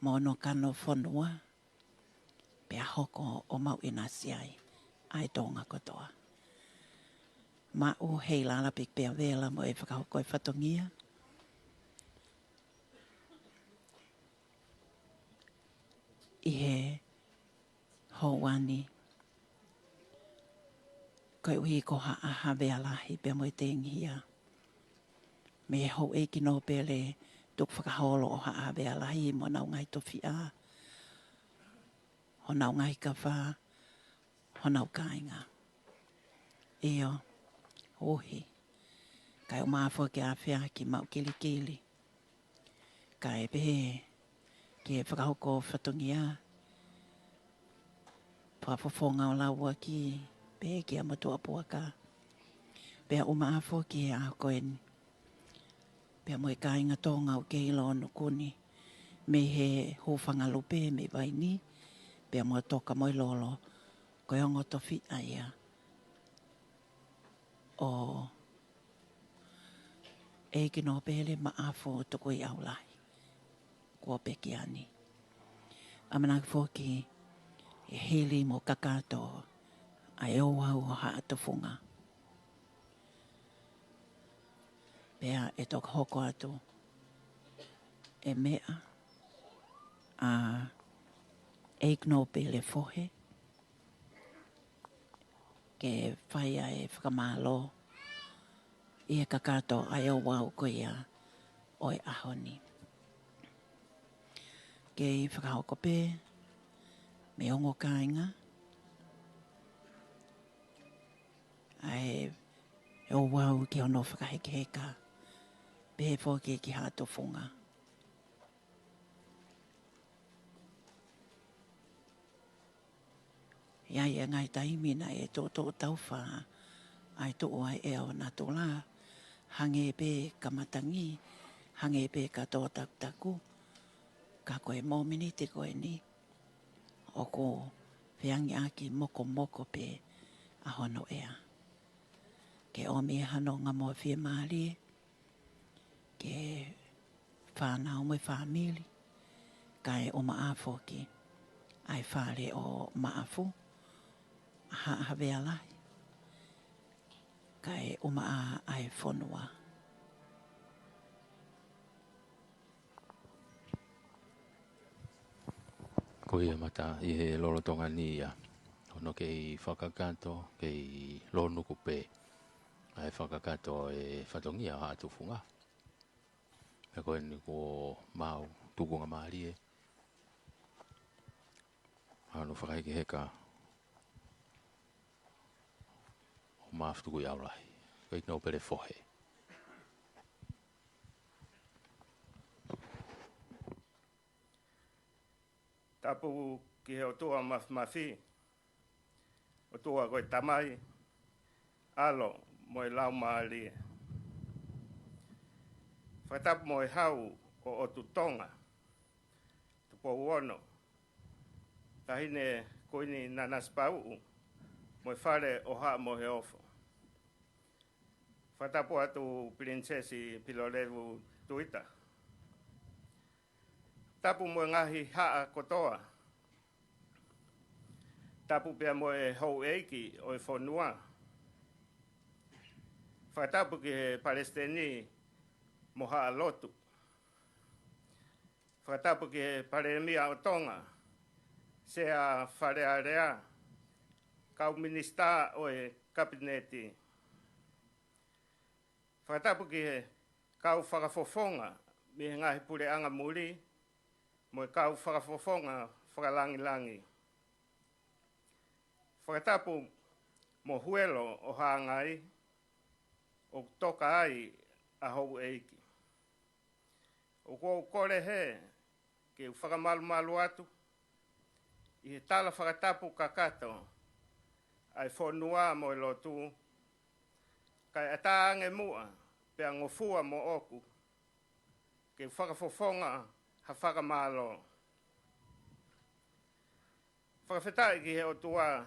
mohono kano whanua, pea hoko o mau inasi ai tonga kotoa. Mau hei lala pik pea vela mo e whakahoko e whatongia. I he houani, koe ui ko haa vea lahi pea mo e tenghia. Me hou eiki Nopele tuk whakaholo o haa vea lahi mo nau ngai tofi a. Ho nau ngai ka wha, ho nau kainga. Io, ohi. Kai o Maafu ke a whea ki mau kili. Kai pehe, ke whakahoko whatongia. Pāwhawhonga o laua ki, pehe ki a matua puaka. Pea o Maafu ki a koen. Pea mo e kainga tonga o ke ilo ono kuni. Me he hōwhanga lupe me Vaini. Pea mo Tokomololo. Koe ongo tofi aia. O Eiki Nopele Ma'afu toko i aulahi. Kua peki ani. Amanaki foki e hili mo kakato ai ouau o haatofunga. Pea e tok hoko atu e mea a Eiki Nopele fohe ke whaia e whakamalo i e kakato ai ouau ko ia o e ahoni. Ke i whakahoko pē, me ongo kāinga, ai e ouau ki ono fakahekeheka, pē fōke ki hātofunga. Ia ia ngai taimina e tō tauwha, ai tō ai e o nā tō la, hange pē kamatangi, hange pē katoa takutaku, ka koe mōmini te koe ni, o ko whiangi aki moko pē a hono ea. Ke omi hano ngā mua whia maari, ke whānau mai whāmili, kai o Maafu ki, ai whāre o Maafu, hawea lahi, kai o maa ai whonua. Ko ia mata i he lolotonga ni ia Hono kei whakakato, kei lonu kupe. Ai whakakato e whatongia a tufunga. E koe ni ko mau tukunga maari e. Hano fakahekeheka. O Maafu tuku i aulahi. Kei Nopele fohe. Tapu ki he o tua mafi. O tua koe tamai. Alo mo e lau maari e. Whatapu mo e hau o tu tonga. Tupo uono. Tahine koini nanas pau. Mo e whare o haa mo he ofo. Whatapu atu prinsesi pilorevu tuita. Tapu mo e ngahi haa kotoa. Tapu pia mo e hou eiki o e whonua. Whatapu ki he Palestini mo haa lotu. Whatapu ki he Paremia o Tonga. Se a whare area. Kau minista o e kabineti. Whatapu ki he kau whakafofonga. Mi he ngahi pure anga muri. Mo e kau whakafofonga whakalangi-langi. Whakatapu mo huelo o haangai. O toka ai a hou eiki. O kou kore he. Ke whakamalu atu. I he tala whakatapu kakato. Ai whonua mo e lotu. Kai ataange mua. Pea ngofua mo oku. Ke whakafofonga ha whakamalo. Whakawhetai ki he o tua.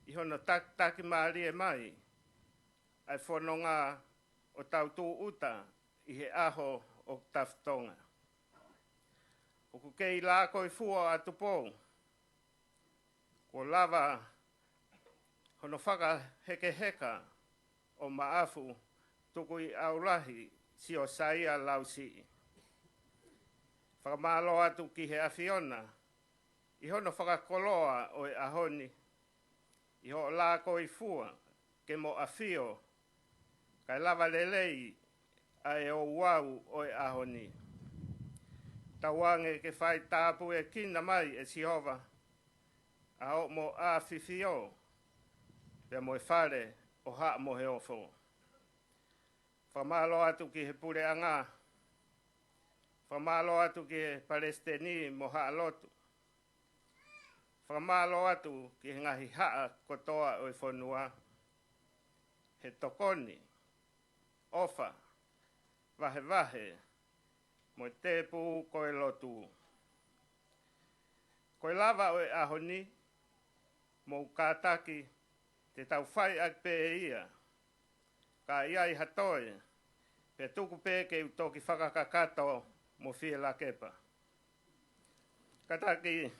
I hono taki maari e mai. Ai whanonga o tautu uta. I he aho o taftonga. O ku kei la koi fua atu pou. Ko lava hono fakahekeheka o Maafu tuku i aulahi si o saia lausi. Whakamalo atu ki he awhiona. I hono whakakoloa o e ahoni. I ho la koi fua ke mo awhio. Kai lava lelei a e ouau o e ahoni. Tawange ke whai tāpu e kina mai e Sihova. A o mo a whiwhio. Pea mo e whare o haa mo he ofo. Whamalo atu ki he pure anga. Whamalo atu ki he Palestini mo haa lotu. Whamalo atu ki he ngahi haa kotoa o e whonua. He tokoni. Ofa. Vahe vahe. Mo te pu koe lotu. Koe lava o e ahoni. Mo kātaki. Te tau whai ak pe ia. Ka ia i hatoe. Pe tuku pe ke utoki whakakakato mo fie la kepa. Kataki.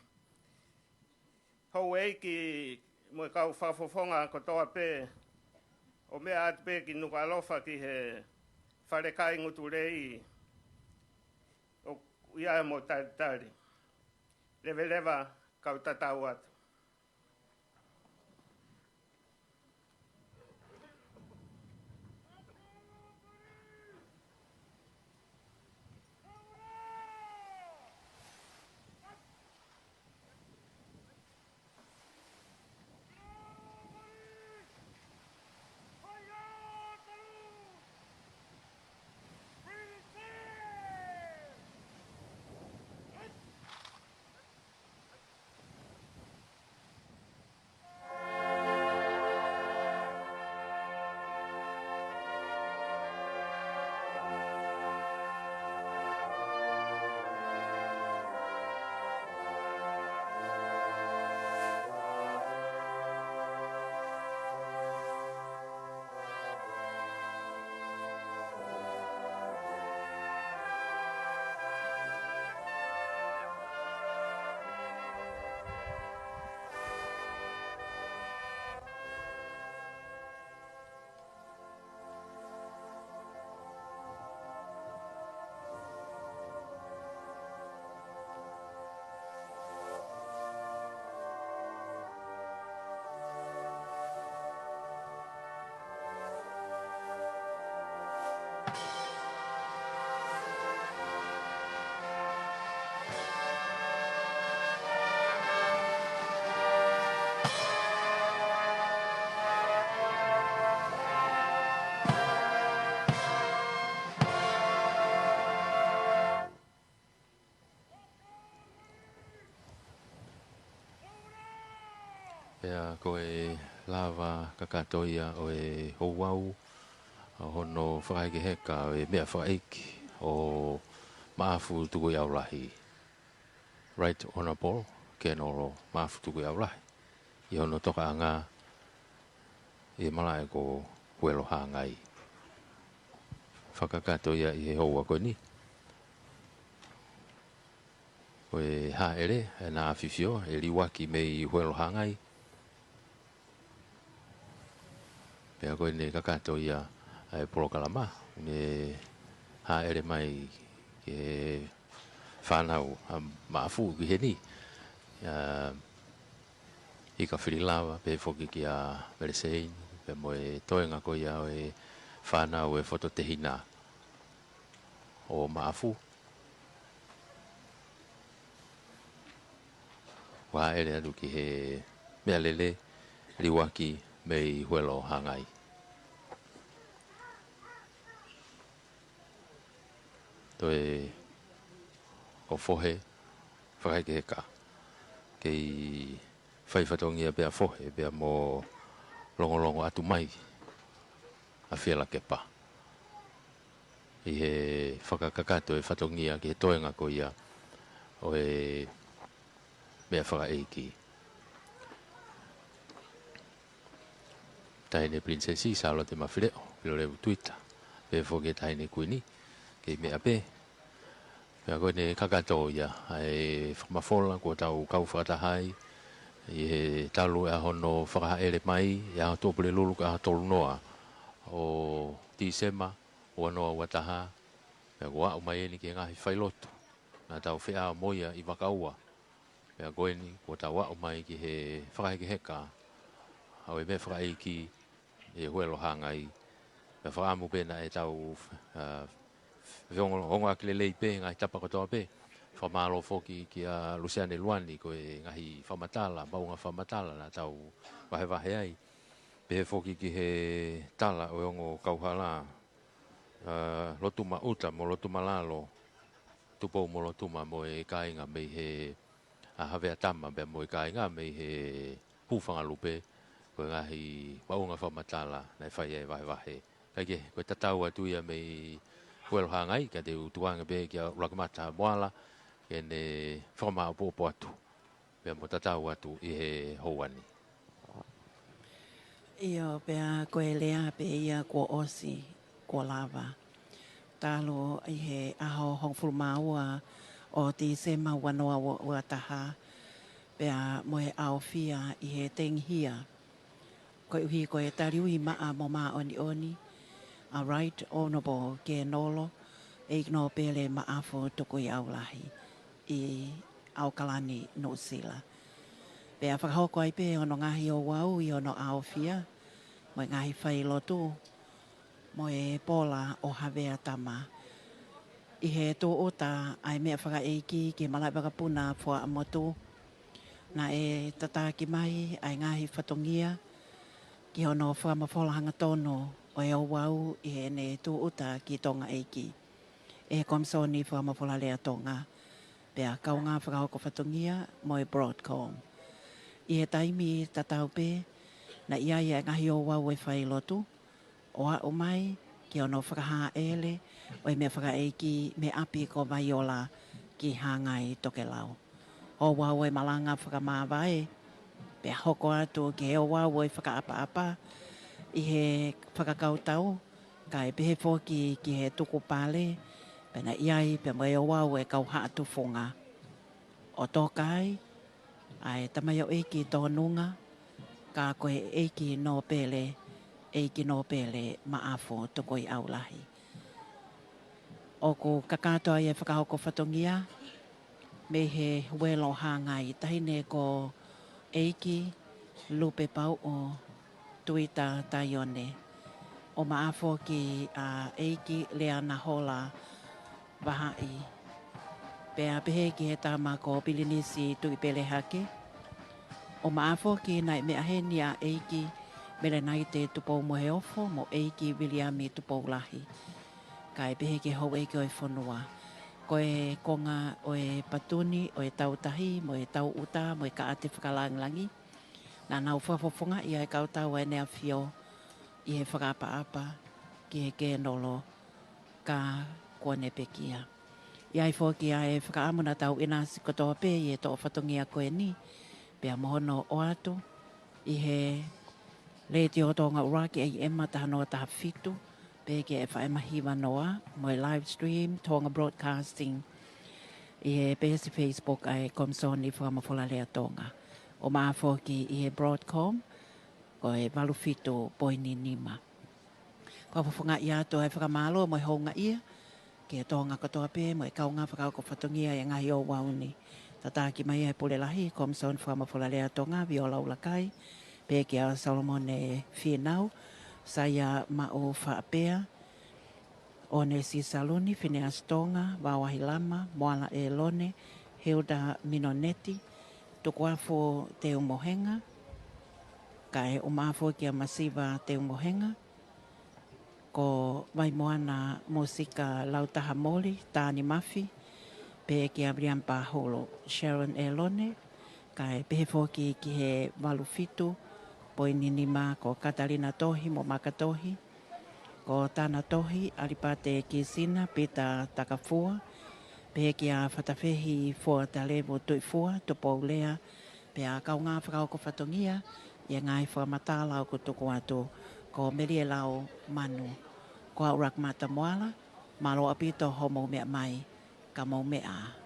Hou eiki mo e kau whafofonga kotoa pe. O mea atu pe ki nuka alofa ki he wharekai ngutu rei. O ia mo tari. Lewa kau tatau atu. Pea koe lava kakatoia o e ouau, a hono fakahekeheka o e mea faka'eiki o Maafu tuku i aulahi. Right Honourable, Kenolo Maafu tuku i aulahi. I hono toka anga i malai ko huelo hangai. Fakakatoia i he houa koe ni. Koe ha ere, e na afifio, e liwaki me i huelo hangai. Pea koe ne kakatoia ai polokalama, ne ha ere mai ke whanau a Maafu ki he ni. I ka whirilawa, pe whoki ki a Meresein, pe moe toenga ko ia o e whanau e whototehina o Maafu. Wa ere anu ki he mea lele, riwaki me i huelo hangai. Toe o fohe, fakahekeheka, kei whaifatongia bea fohe, bea mo longo atu mai, a whiela kepa. I he whakakakato e whatongia ki he toenga ko ia o e mea faka'eiki. Taine prinsesi salo te mawhireo, pilo leu tuita, pe whoke taine kuini, kei mea pe. Pea koe ne kakato ia, ai whamafola kua tau kau whakatahai, i he talu e hono whakahaere mai, i a tōpule lulu ka a tolu noa o Tisema, o anoa wataha, pea kua au mai eni ki ngahi whailotu, na tau whea moia i wakaua, pea koe ni kua tau au mai ki he fakahekeheka, au e me faka'eiki e huelo hangai, pea whaamu pena e tau Onga ki le leipe ngai tapa kotoa pe. Whamalo foki ki a Luciane Luani ko e ngahi whamatala, maunga whamatala na tau wahe ai. Pe foki ki he tala o ongo kauhala. Lotuma uta mo lotuma lalo. Tupo mo lotuma mo e kainga me he havea tama be mo e kainga me he pufanga lupe. Ko ngahi maunga whamatala na whai e wahe. Kaike, ko tatau atu ia me huelo hangai, ka te utuanga be kia ulakamata moala, ke ne whakamau popo atu, pea mo tatau atu i he houani. Ia pea koe lea pe ia kua osi, kua lava. Talo i he aho hongfulu maua o ti se mawanoa ua taha, pea moe ao fia i he tenghia. Koe uhi koe tariui maa mo maa oni, a Right Honourable Kenolo, Nopele Ma'afu tuku i aulahi i Aukalani no sila. Pea whakahoko ai pe ono ngahi o wau i ono aofia, mo ngahi whailotu, mo e pola o havea tama. I he tō ota ai mea whakaeiki ki malai wakapuna fua amotu, na e tataki mai ai ngahi whatongia, ki ono whakamafola hanga tono o e o wau i he ne tō ota ki tonga eiki. E komsoni whakamafola lea tonga, pea kaunga whakahoko whatongia mo e Broadcom. I he taimi tatau pe, na ia ia ngahi o wau e whailotu, o a o mai ki ono whakaha ele, o e mea whakaeiki me api ko vaiola ki hangai toke lau. O wau e malanga whakamāwae, pea hoko atu ki he o wau e whakaapa-apa, i he whakakautau, ka e pehe fōki ki he tuku pāle, pena iai pe mai o wau e kau haatu whonga. O tōkai, ai tamai o eiki tōnunga, ka koe eiki Nopele Ma'afu tuku i aulahi. O ko kakatoa i e whakahoko whatongia, me he welo hangai, tahine ko eiki lupe pau o tuita taione. O Maafu ki eiki lea na hola wahai. Pea pehe ki he tama ko pilinisi tui pele hake. O Maafu ki nai mea he ni a eiki mele nai te tupou mohe ofo mo eiki Williami tupou lahi. Kai pehe ki hou eiki o e whanua. Ko e konga o e patuni, o e tautahi, mo e tau uta, mo e ka ate whakalanglangi. Nā nau whafofonga i ai kautau e nea whio i he whakapa-apa ki he kēnolo ka kone pekia. I ai fōki a e whakaamuna tau ina si kotoa pē i e tō whatongi a koe ni, pia mohono o atu i he leiti o tōnga uraki e ema tahanoa taha fitu, pē ki e whaemahi wanoa, mo e live stream, tōnga broadcasting, i he pēsi Facebook ai komsoni whakamawhala lea tōnga. O Maafu ki i he broadcom, ko e walufitu poini nima. Ko whafunga i ato e whakamalo mo e honga ia, ki e tōnga katoa pē, mo e kaunga whakau ko whatungia e ngahi o wauni. Tataki mai e pule lahi, komson whakamawhala lea tōnga, viola ulakai, pē ki a Solomon e whenau, saia ma o whaapea, o ne si saluni, Phineas Tonga, Wawahi Lama, Moala e Lone, Hilda Minoneti, tukuafo te umohenga, kai o Maafu ki a masiva te umohenga, ko mai moana musika lautaha moli, Tāni Mafi, pe ki a Brian Paholo, Sharon e Lone, kai pehe fōki ki he walufitu, poininima ko Katalina Tohi mo Makatohi, ko Tana Tohi, Alipate ki Sina, Pita Takafua, pe ki a whatawhehi fua ta levo tui fua, tupo lea, pe a kaunga whakao ko whatongia, i ngai whakamatala o ko tuku atu, ko merie lau manu, ko aurak mata moala, malo apito homo mea mai, ka mo mea.